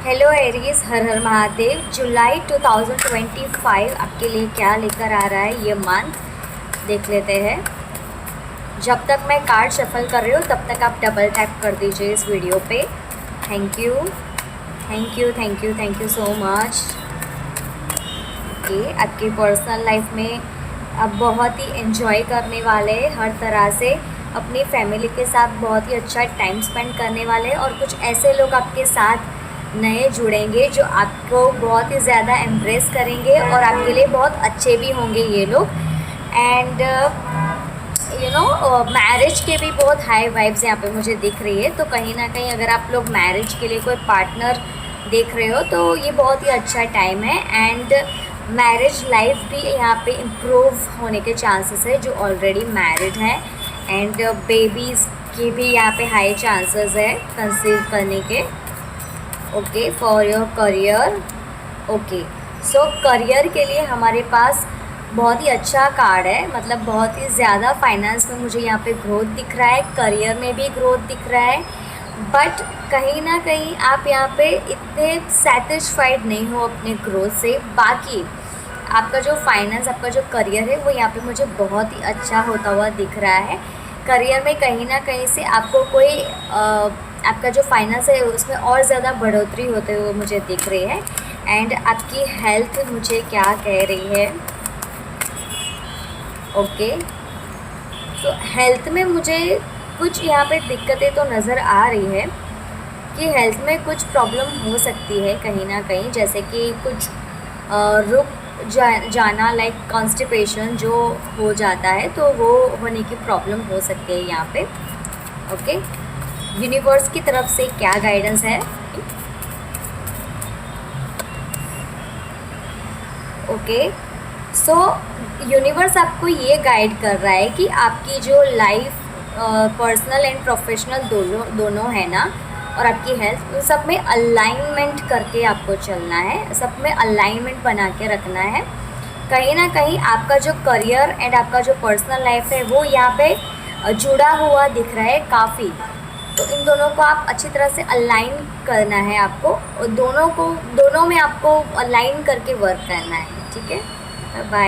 Hello Aries, हर हर महादेव। जुलाई 2025 आपके लिए क्या लेकर आ रहा है ये मंथ देख लेते हैं। जब तक मैं कार्ड शफल कर रही हूँ तब तक आप डबल टैप कर दीजिए इस वीडियो पे। Thank you thank you thank you thank you so much. Okay, आपकी पर्सनल लाइफ में आप बहुत ही एंजॉय करने वाले हैं, हर तरह से अपनी फैमिली के साथ बहुत ही अच्छा टाइम स्पेंड करने वाले हैं और कुछ ऐसे लोग आपके साथ नए जुड़ेंगे जो आपको बहुत ही ज़्यादा एम्ब्रेस करेंगे और आपके लिए बहुत अच्छे भी होंगे ये लोग। एंड मैरिज के भी बहुत हाई वाइब्स यहाँ पे मुझे दिख रही है। तो कहीं ना कहीं अगर आप लोग मैरिज के लिए कोई पार्टनर देख रहे हो तो ये बहुत ही अच्छा टाइम है। एंड मैरिज लाइफ भी यहाँ पे इम्प्रूव होने के चांसेस है जो ऑलरेडी मैरिड हैं। एंड बेबीज़ की भी यहाँ पे हाई चांसेस है कंसीव करने के। Okay, for your career. Okay, so career के लिए हमारे पास बहुत ही अच्छा कार्ड है, मतलब बहुत ही ज़्यादा फाइनेंस में मुझे यहाँ पे ग्रोथ दिख रहा है, करियर में भी ग्रोथ दिख रहा है। बट कहीं ना कहीं आप यहाँ पे इतने सेटिस्फाइड नहीं हो अपने ग्रोथ से। बाकी आपका जो फाइनेंस, आपका जो करियर है वो यहाँ पे मुझे बहुत ही अच्छा होता हुआ दिख रहा है। करियर में कहीं ना कहीं से आपको कोई आपका जो फाइनेंस है उसमें और ज़्यादा बढ़ोतरी होते हुए मुझे दिख रही है। एंड आपकी हेल्थ मुझे क्या कह रही है। ओके, तो हेल्थ में मुझे कुछ यहाँ पे दिक्कतें तो नज़र आ रही है कि हेल्थ में कुछ प्रॉब्लम हो सकती है कहीं ना कहीं, जैसे कि कुछ रुक जाना, लाइक कॉन्स्टिपेशन जो हो जाता है तो वो होने की प्रॉब्लम हो सकती है यहाँ पे। ओके, यूनिवर्स की तरफ से क्या गाइडेंस है। ओके, सो यूनिवर्स आपको ये गाइड कर रहा है कि आपकी जो लाइफ पर्सनल एंड प्रोफेशनल दोनों है ना, और आपकी हेल्थ, उन सब में अलाइनमेंट करके आपको चलना है, सब में अलाइनमेंट बना के रखना है। कहीं ना कहीं आपका जो करियर एंड आपका जो पर्सनल लाइफ है वो यहाँ पे जुड़ा हुआ दिख रहा है काफ़ी। तो इन दोनों को आप अच्छी तरह से अलाइन करना है आपको, और दोनों में आपको अलाइन करके वर्क करना है। ठीक है, बाय।